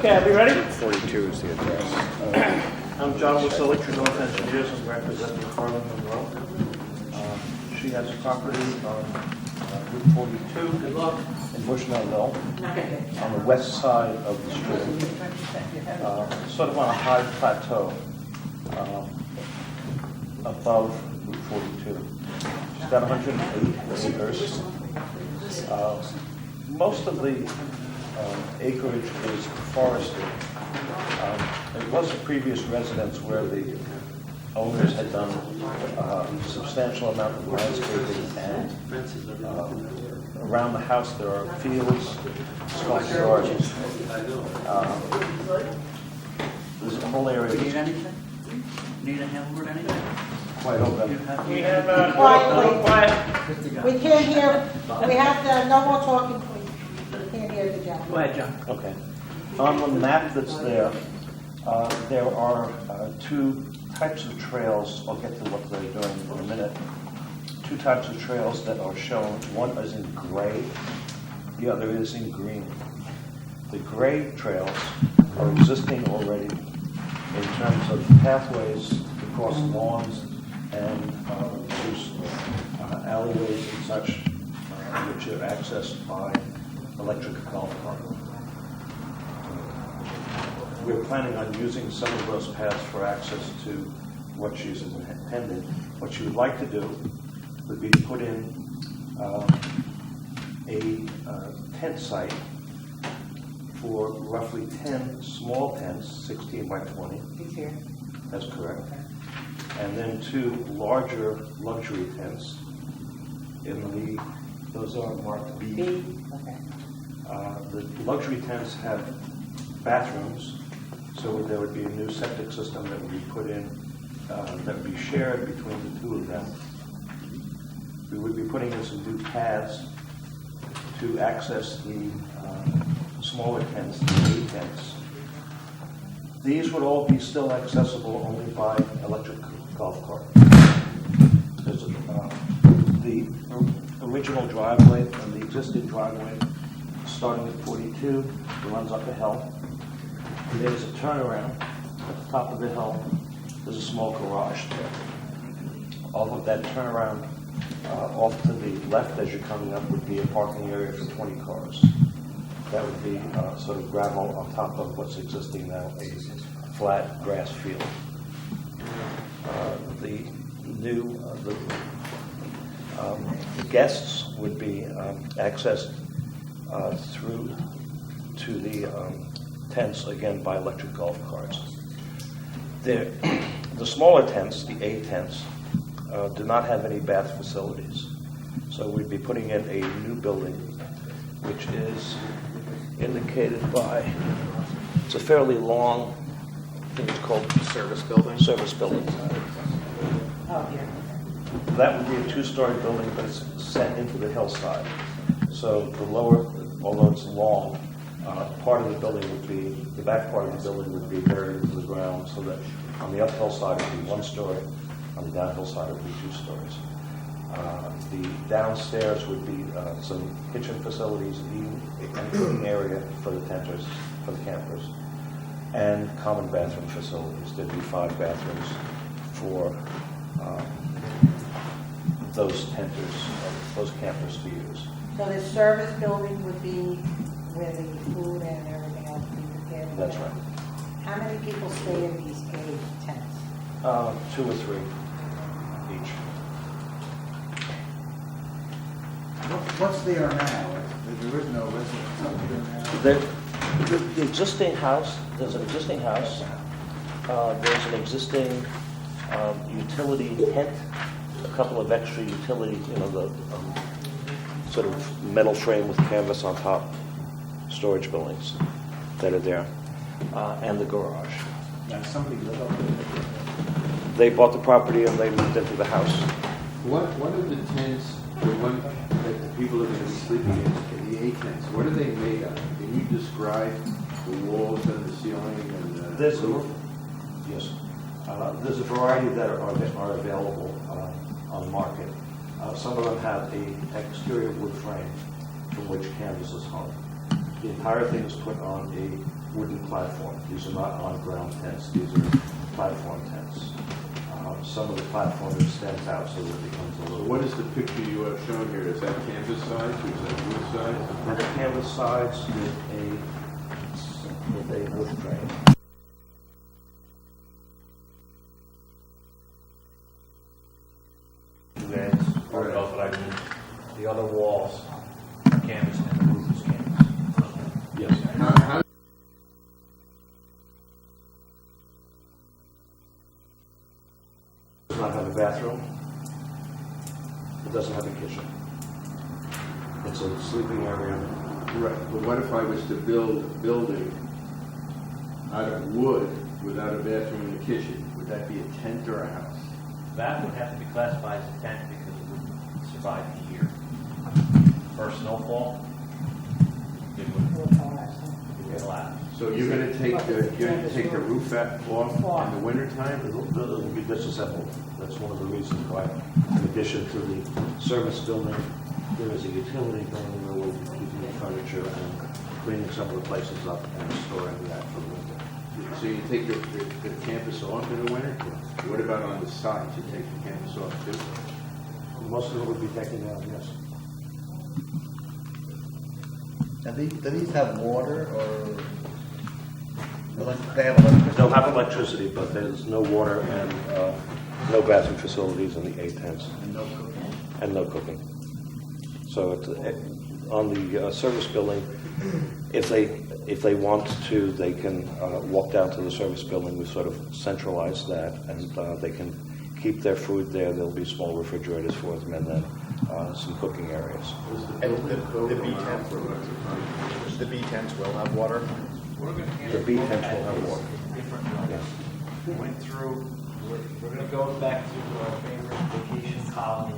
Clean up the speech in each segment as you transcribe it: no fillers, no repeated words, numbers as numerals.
Okay, are we ready? 42 is the address. I'm John with Electric North Engineers and representing Carmen Monroe. She has a property on Route 42 in Bushnell Mill on the west side of the street, sort of on a high plateau above Route 42. She's got 108 acres. Most of the acreage is forested. It was a previous residence where the owners had done a substantial amount of landscaping, and around the house there are fields, small gardens. There's a whole area. Need anything? Need a handle or anything? Quite open. We have, quiet. We can't hear, we have to, no more talking, please. We can't hear the gentleman. Go ahead, John. Okay. On the map that's there, there are two types of trails. I'll get to what they're doing in a minute. Two types of trails that are shown. One is in gray, the other is in green. The gray trails are existing already in terms of pathways across lawns and there's alleyways and such, which are accessed by electric golf cart. We're planning on using some of those paths for access to what she's intended. What she would like to do would be to put in a tent site for roughly 10 small tents, 16 by 20. He's here. That's correct. And then two larger luxury tents those are marked B. B, okay. The luxury tents have bathrooms, so there would be a new septic system that would be put in, that would be shared between the two of them. We would be putting in some new paths to access the smaller tents, the A tents. These would all be still accessible only by electric golf cart. There's the original driveway and the existing driveway starting at 42, runs up the hill. There's a turnaround at the top of the hill. There's a small garage there. All of that turnaround off to the left as you're coming up would be a parking area for 20 cars. That would be sort of gravel on top of what's existing now, a flat grass field. The new the guests would be accessed through to the tents, again, by electric golf carts. The smaller tents, the A tents, do not have any bath facilities. So we'd be putting in a new building, which is indicated by, it's a fairly long, I think it's called Service building? service building. Oh, here. That would be a two-story building, but it's set into the hillside. So the lower, although it's long, part of the building would be, the back part of the building would be buried into the ground, so that on the uphill side it would be one story, on the downhill side it would be 2 stories. The downstairs would be some kitchen facilities, eating area for the tenters, for the campers, and common bathroom facilities. There'd be 5 bathrooms for those tenters, those campers to use. So the service building would be where the food and everything else would be prepared? That's right. How many people stay in these cave tents? 2 or 3 each. What's there now? There is no residence up here now. The existing house, there's an existing house, there's an existing utility tent, a couple of extra utility, the sort of metal frame with canvas on top, storage buildings that are there, and the garage. Now, somebody live up there. They bought the property and they moved into the house. What are the tents, the one that the people are going to be sleeping in the A tents, what are they made of? Can you describe the walls and the ceiling and the There's roof? Yes. There's a variety that are available on the market. Some of them have an exterior wood frame from which canvas is hung. The entire thing is put on wooden platform. These are not on-ground tents, these are platform tents. Some of the platform extends out so that it becomes a little... What is the picture you have shown here? Is that canvas size or is that wood size? And the canvas sides with a wood frame. That's part of what I mean. The other walls are canvas and the roof is canvas. Yes. How It does not have a bathroom. It doesn't have a kitchen. It's a sleeping area. Right, but what if I was to build a building out of wood without a bathroom and a kitchen? Would that be a tent or a house? That would have to be classified as a tent because it wouldn't survive the year. First snowfall, it would collapse. So you're gonna take the roof off in the wintertime? It'll be disassembled. That's one of the reasons why, in addition to the service building, there is a utility building where we'll be keeping the furniture and cleaning some of the places up and storing that for the winter. So you take the campus off in the winter? What about on the sides? You take the campus off too? Most of it would be taken out, yes. Now, do these have water or, they have electricity? They'll have electricity, but there's no water and no bathroom facilities in the A tents. And no cooking? And no cooking. So it's, on the service building, if they want to, they can walk down to the service building. We sort of centralize that, and they can keep their food there. There'll be small refrigerators for them, and then some cooking areas. And the B tents will have water? The B tents will have water. Different ones. Yes. We went through, we're going to go back to our favorite vacation colony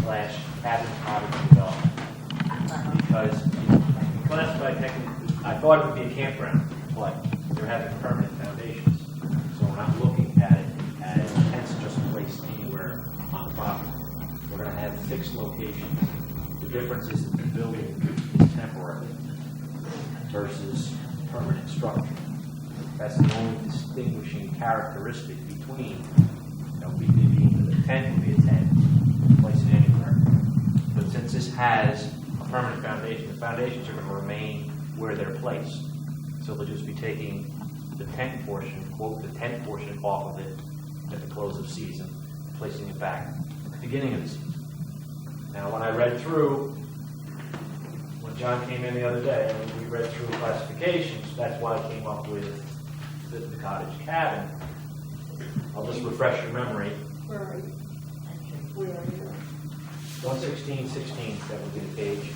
/ cabin cottage development. Because we classified technically, I thought it would be a campground, but they're having permanent foundations. So we're not looking at it as tents just placed anywhere on the property. We're going to have fixed locations. The difference is that the building is temporary versus permanent structure. That's the only distinguishing characteristic between, the tent would be a tent, place it anywhere. But since this has a permanent foundation, the foundations are going to remain where they're placed. So they'll just be taking the tent portion, quote, the tent portion off of it at the close of season, placing it back at the beginning of the season. Now, when I read through, when John came in the other day, and we read through classifications, that's why I came up with the cottage cabin. I'll just refresh your memory. Where are you? Where are you? 116.16, that would be the page.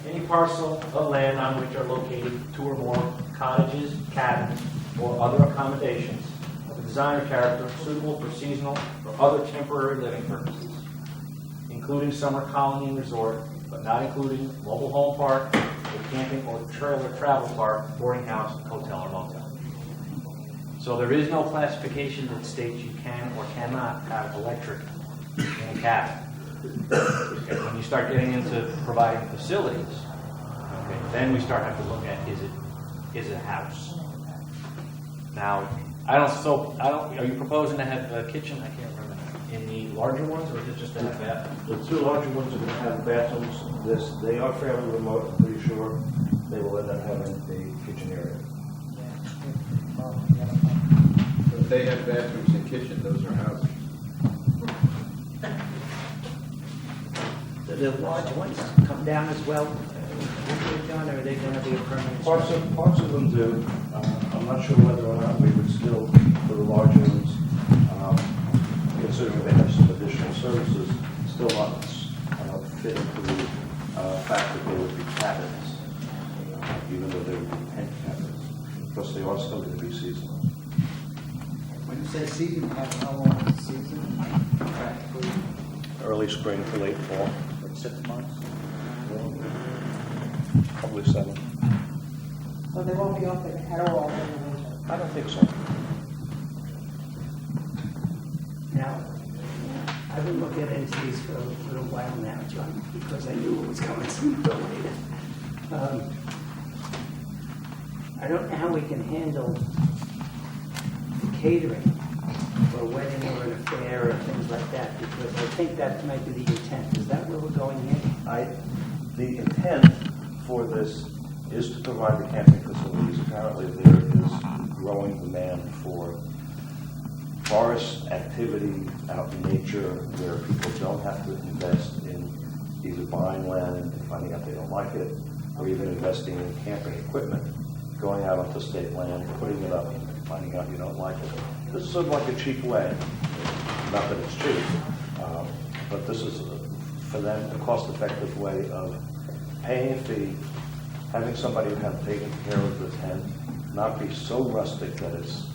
Any parcel of land on which are located 2 or more cottages, cabins, or other accommodations of a design or character suitable for seasonal or other temporary living purposes, including summer colony and resort, but not including mobile home park, or camping or trailer travel park, boarding house, hotel, or motel. So there is no classification that states you can or cannot have electric in a cabin. Okay, when you start getting into providing facilities, okay, then we start having to look at is it a house? Now, are you proposing to have a kitchen? I can't remember. In the larger ones, or is it just to have bathrooms? The 2 larger ones are going to have bathrooms. They are fairly remote, I'm pretty sure. They will end up having a kitchen area. If they have bathrooms and kitchen, those are houses. The large ones come down as well? John, or are they going to be a permanent Parts structure? of them do. I'm not sure whether or not we would still, for the larger ones, considering they have some additional services, still not fit into the fact that they would be cabins, even though they would be tent cabins, because they are still going to be seasonal. When you say season, how long is the season? Practically Early spring to late fall, like 6 months? probably 7. So they won't be open at all in the winter. I don't think so. Now, I've been looking into these for a little while now, John, because I knew it was coming sooner or later. I don't know how we can handle the catering for a wedding or an affair or things like that, because I think that might be the intent. Is that where we're going here? The intent for this is to provide the camping facilities. Apparently there is growing demand for forest activity out in nature where people don't have to invest in either buying land and finding out they don't like it, or even investing in camping equipment, going out onto state land, putting it up, and finding out you don't like it. This is sort of like a cheap way. Not that it's cheap, but this is, for them, a cost-effective way of paying a fee, having somebody have taken care of the tent, not be so rustic that it's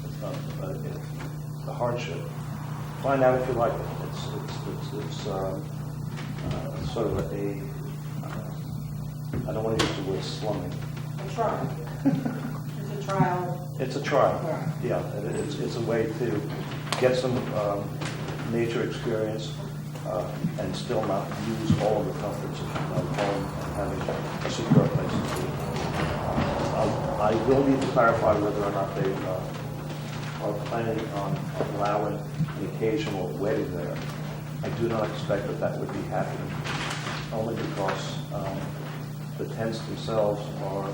a hardship. Find out if you like it. It's sort of I don't want to use the word slumming. A trial. It's a trial. It's a trial. Right. Yeah, it's a way to get some nature experience and still not use all of the comforts of home and having a secure place to be. I will need to clarify whether or not they are planning on allowing an occasional wedding there. I do not expect that would be happening, only because the tents themselves are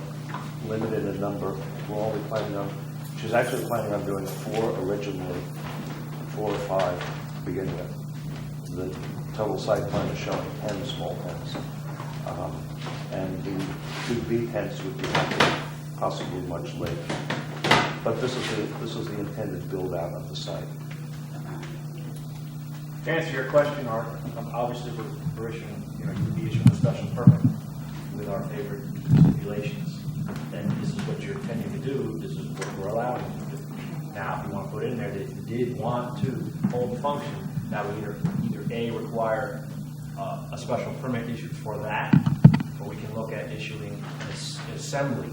limited in number. We're only planning on, she's actually planning on doing 4 originally, 4 or 5 to begin with. The total site plan is showing 10 small tents. And the 2B tents would be possibly much later. But this is the intended build out of the site. To answer your question, Art, obviously we're issuing, you'd be issuing a special permit with our favorite stipulations. And this is what you're intending to do, this is what we're allowing you to do. Now, if you want to put in there that if you did want to hold the function, that would either A, require a special permit issued for that, or we can look at issuing an assembly.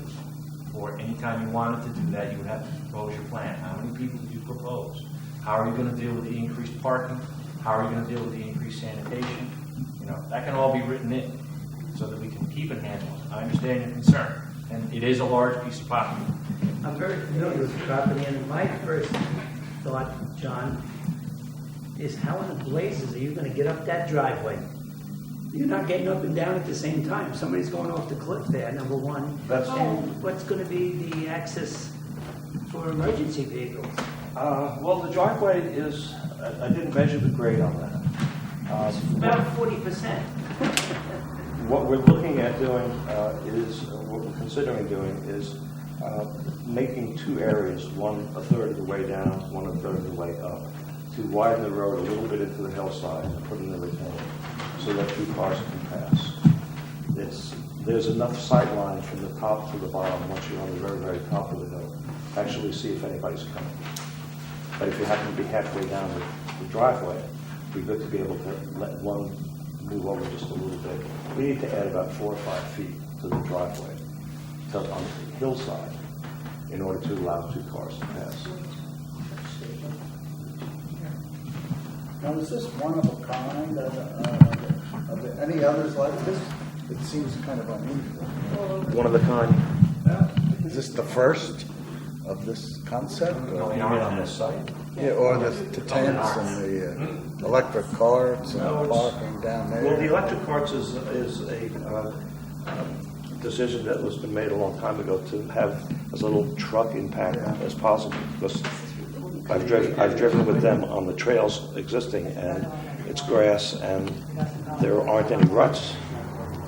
Or anytime you wanted to do that, you would have to propose your plan. How many people did you propose? How are you going to deal with the increased parking? How are you going to deal with the increased sanitation? That can all be written in so that we can keep it handled. I understand your concern, and it is a large piece of property. I'm very familiar with the property, and my first thought, John, is how in the blazes are you going to get up that driveway? You're not getting up and down at the same time. Somebody's going off the cliff there, number one. And what's going to be the access for emergency vehicles? Well, the driveway is, I didn't measure the grade on that. About 40%. What we're looking at doing what we're considering doing is making 2 areas, one a third of the way down, one a third of the way up, to widen the road a little bit into the hillside and put in the retaining so that 2 cars can pass. There's enough sight line from the top to the bottom once you're on the very, very top of the hill to actually see if anybody's coming. But if you happen to be halfway down the driveway, it'd be good to be able to let one move over just a little bit. We need to add about 4 or 5 feet to the driveway on the hillside in order to allow 2 cars to pass. Now, is this one of a kind? Are there any others like this? It seems kind of unusual. One of a kind. Is this the first of this concept? Or, On this site? yeah, or the tents and the electric carts and the parking down there? Well, the electric carts is a decision that was been made a long time ago to have as little truck impact as possible, because I've driven with them on the trails existing, and it's grass, and there aren't any ruts.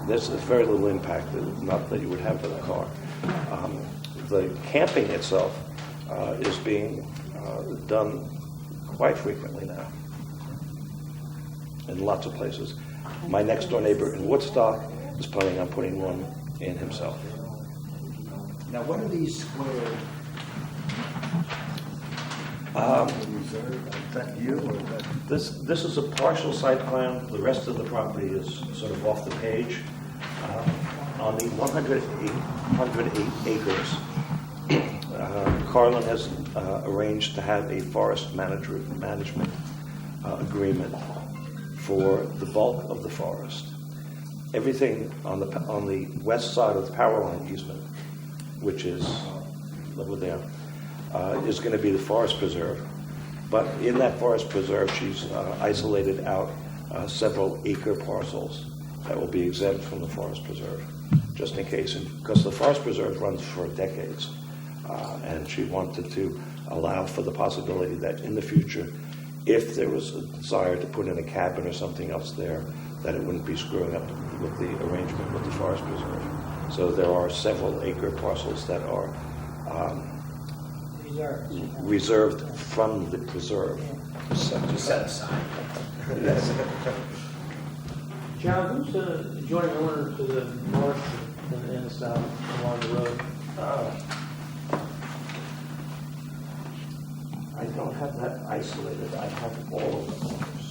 There's very little impact, not that you would have with a car. The camping itself is being done quite frequently now in lots of places. My next door neighbor in Woodstock is planning on putting one in himself. Now, what are these square? Is that you or is that? This is a partial site plan. The rest of the property is sort of off the page. On the 108 acres, Carlin has arranged to have a forest management agreement for the bulk of the forest. Everything on the west side of the power line easement, which is over there, is going to be the forest preserve. But in that forest preserve, she's isolated out several acre parcels that will be exempt from the forest preserve, just in case, because the forest preserve runs for decades. And she wanted to allow for the possibility that in the future, if there was a desire to put in a cabin or something else there, that it wouldn't be screwing up with the arrangement with the forest preserve. So there are several acre parcels that are reserved from the preserve. Just set aside. Yes. John, who's the adjoining owner to the north and the south along the road? I don't have that isolated. I have all of the owners.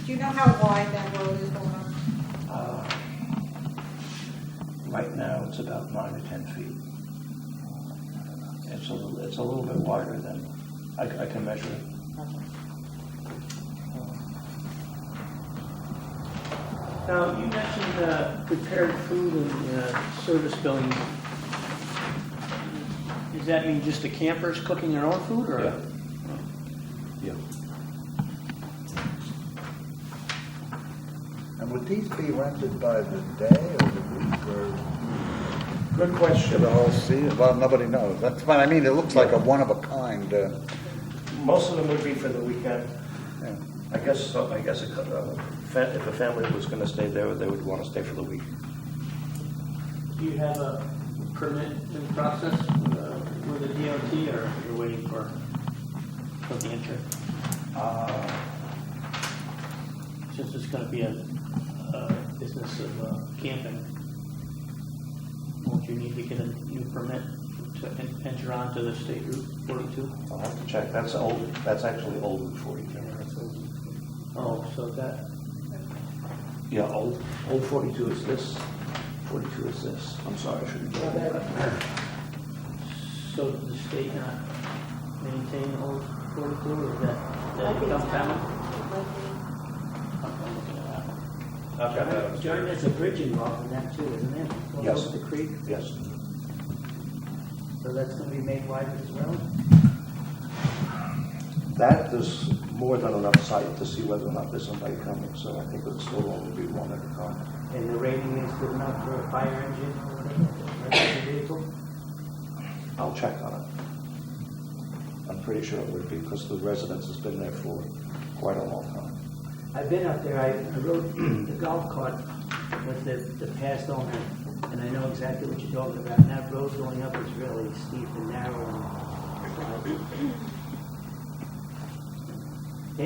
Do you know how wide that road is going on? Right now, it's about 9 or 10 feet. It's a little bit wider than I can measure it. Now, you mentioned prepared food and service billing. Does that mean just the campers cooking their own food, or? Yeah. Yeah. And would these be rented by the day or the week or? Good question. The whole season? Well, nobody knows. That's what I mean. It looks like a one of a kind. Most of them would be for the weekend. Yeah. I guess if a family was going to stay there, they would want to stay for the week. Do you have a permit in process with the DOT, or you're waiting for the entry? Since it's going to be a business of camping, won't you need to get a new permit to enter onto the State Route 42? I'll have to check. That's old. That's actually old Route 42. Oh, so that, Yeah, old 42 is this. 42 is this. I'm sorry, I shouldn't do that. so does the state not maintain Old 42, or is that Might be become town. common? I'm looking at that. I've got that on John, there's a bridge involved in that too, isn't there? Going Yes. over the creek, Yes. so that's gonna be made wider as well? That is more than enough sight to see whether or not there's somebody coming, so I think it'll still only be one at a time. And the rating is good enough for a fire engine or whatever, emergency vehicle? I'll check on it. I'm pretty sure it would be, because the residence has been there for quite a long time. I've been up there, I rode the golf cart with the past owner, and I know exactly what you're talking about, and that road going up is really steep and narrow. To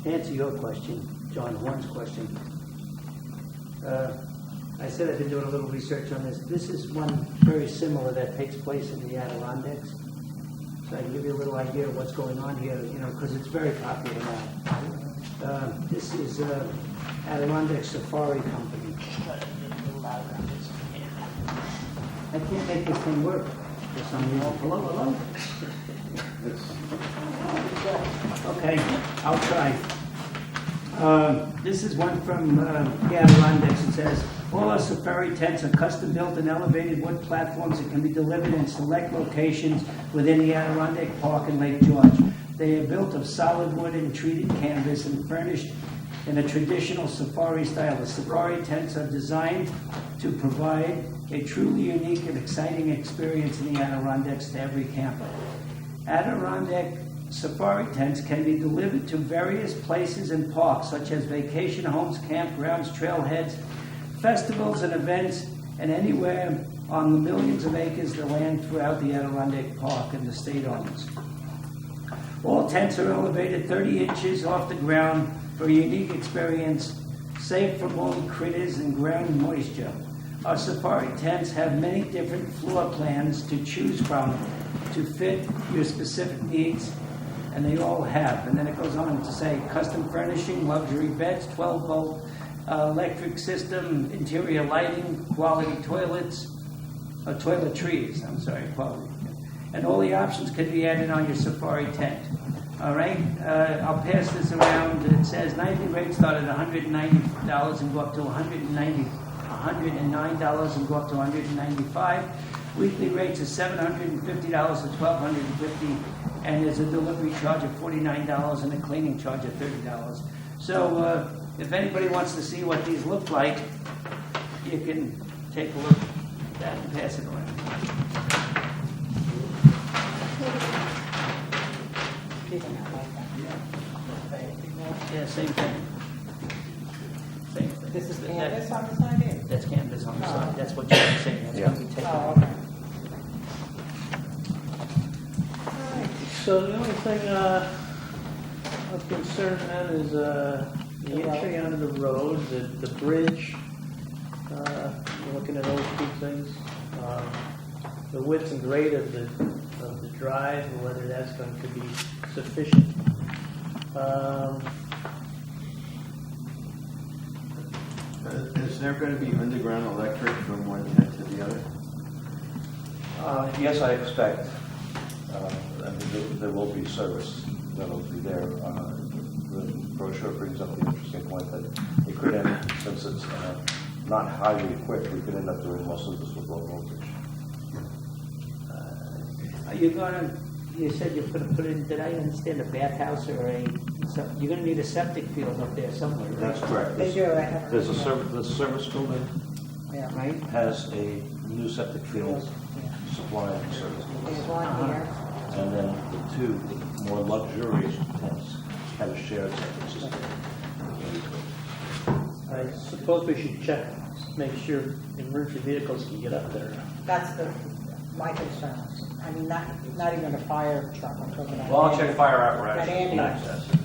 answer your question, John Horn's question, I said I've been doing a little research on this. This is one very similar that takes place in the Adirondacks. So I can give you a little idea of what's going on here, because it's very popular now. This is Adirondack Safari Company. I can't make this thing work for some reason. Hello? Okay, I'll try. This is one from the Adirondacks. It says, all our safari tents are custom built and elevated wood platforms that can be delivered in select locations within the Adirondack Park and Lake George. They are built of solid wood and treated canvas and furnished in a traditional safari style. The safari tents are designed to provide a truly unique and exciting experience in the Adirondacks to every camper. Adirondack safari tents can be delivered to various places and parks, such as vacation homes, campgrounds, trailheads, festivals and events, and anywhere on the millions of acres of land throughout the Adirondack Park and the state owns. All tents are elevated 30 inches off the ground for a unique experience, safe from all critters and ground moisture. Our safari tents have many different floor plans to choose from to fit your specific needs, and they all have. And then it goes on to say custom furnishing, luxury beds, 12-volt electric system, interior lighting, quality toilets, toiletries, quality. And all the options can be added on your safari tent. All right, I'll pass this around. It says nightly rates start at $190 and go up to $190 $109 and go up to $195. Weekly rates are $750 to $1,250, and there's a delivery charge of $49 and a cleaning charge of $30. So if anybody wants to see what these look like, you can take a look at that and pass it around. Yeah, same thing. Same thing. This is canvas on the side here? That's canvas on the side. That's what you're saying. That's going to be taken Oh, off. okay. So the only thing of concern then is the entry onto the road, the bridge. We're looking at those two things. The width and grade of the drive, and whether that's going to be sufficient. Is there going to be underground electric from one tent to the other? Yes, I expect. There will be service that'll be there. The brochure brings up the interesting point that it could end, since it's not highly equipped, we could end up doing most of this with low voltage. Are you gonna, you said you're gonna put in, did I understand a bathhouse or you're gonna need a septic field up there somewhere, right? That's correct. They do, I have. There's the service building Yeah. Right? has a new septic field supplying the service. There's building. one here. And then the two more luxurious tents have a shared septic system. I suppose we should check, make sure emergency vehicles can get up there. That's my concern. I mean, not even a fire truck, I'm talking about. Well, I'll check fire apparatus That ambulance. access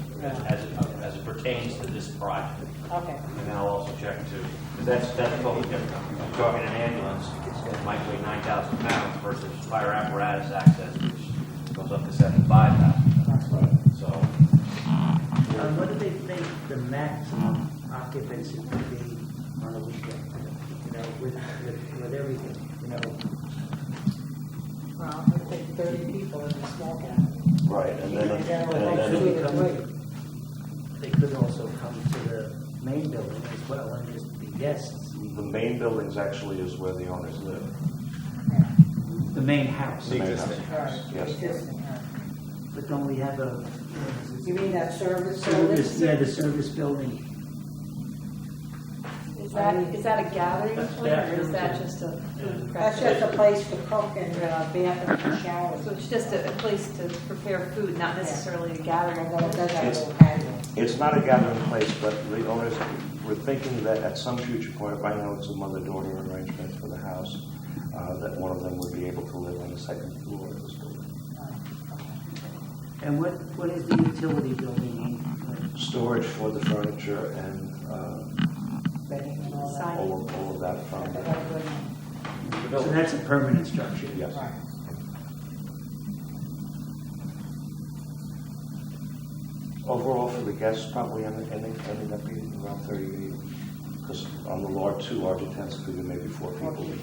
as it pertains to this project. Okay. And then I'll also check too, because that's totally different. You're talking an ambulance, it might weigh 9,000 pounds versus fire apparatus access, which goes up to 75,000. So, What do they think the maximum occupancy could be on a weekend? You know, with everything, you know? Well, I think 30 people in the small cabin. Right, and then, They could also come to the main building as well and just be guests. the main buildings actually is where the owners live. The main house. The main house. All right, Yes. existing, all right. But don't we have a You mean that service service, building? yeah, the service building. Is that a gathering That's point, or is that bathrooms, just a food That's prep? just a place to cook and bathroom and shower. So it's just a place to prepare food, not necessarily a gathering. Although it does have a It's- little patio. It's not a gathering place, but the owners were thinking that at some future point, right now it's a mother-daughter arrangement for the house, that one of them would be able to live on the second floor of this building. And what is the utility building? Storage for the furniture and Bedding and all that. Side. all of that from, That's a very good one. So that's a permanent structure? yes. Right. Overall, for the guests, probably ending up being around 38, because on the two larger tents, it could be maybe 4 people each.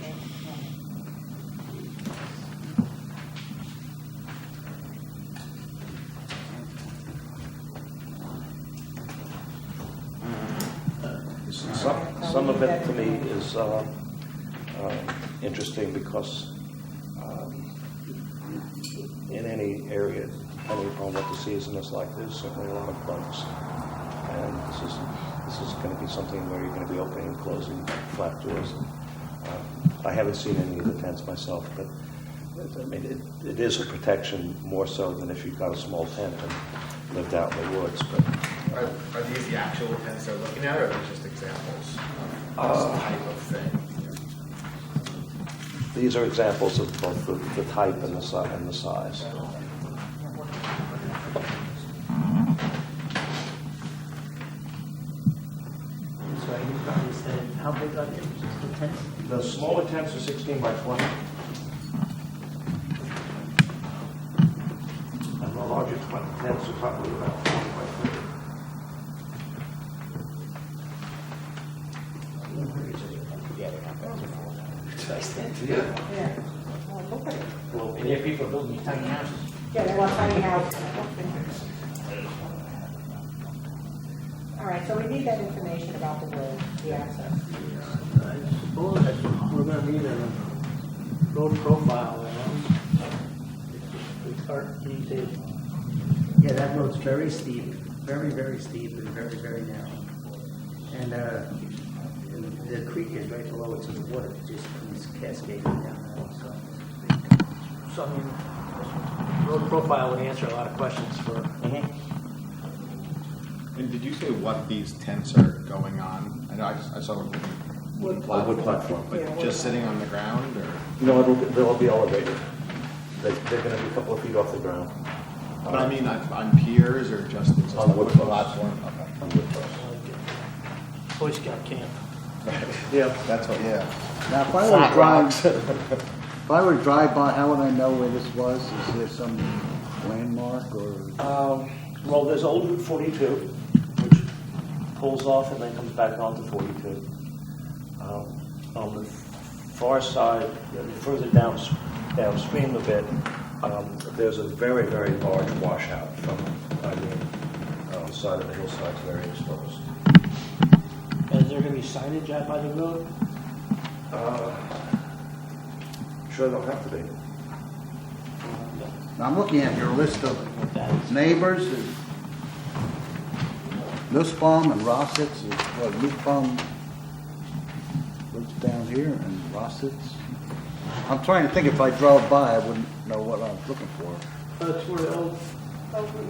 Some of it to me is interesting because in any area, depending upon what the season is like, there's certainly a lot of bugs. And this is going to be something where you're going to be opening and closing flap doors. I haven't seen any of the tents myself, but I mean, it is a protection more so than if you've got a small tent and lived out in the woods. But Are these the actual tents they're looking at, or are they just examples of this type of thing? these are examples of both the type and the size. So you probably said, how big are the tents? The smaller tents are 16 by 20. And the larger tents are probably about 20 by 30. Yeah. Yeah. Oh, look at it. and yet people are building these tiny houses. Yeah, they want tiny houses. All right, so we need that information about the road, the access. suppose we're gonna need a road profile, it's hard, these days. Yeah, that road's very steep, very, very steep and very, very narrow. And the creek is right below it, so the water just comes cascading down there also. So, I mean, road profile would answer a lot of questions for, And did you say what these tents are going on? I know I saw a wood platform. but just sitting on the ground or? No, they'll be elevated. They're gonna be a couple of feet off the ground. But I mean, on piers or just it's On a wood wood posts. platform? Okay. On wood posts. Boy Scout camp. Yeah. That's what, yeah. Now, if I were to drive, if I were to drive by, how would I know where this was? Is there some landmark or? Well, there's Old Route 42, which pulls off and then comes back onto 42. On the far side, further downstream a bit, there's a very, very large washout from the side of the hillside, it's very exposed. Is there gonna be signage out by the road? Sure, don't have to be. Now, I'm looking at your list of What that is? neighbors. Nussbaum and Rossitz, Nussbaum lives down here and Rossitz. I'm trying to think if I drove by, I wouldn't know what I was looking for. That's where the old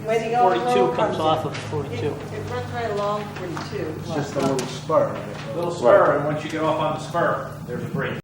Where the old 42 road comes off in. of 42. It runs right along 42. It's just a little spur. Little spur, and once you get off on the spur, there's a bridge.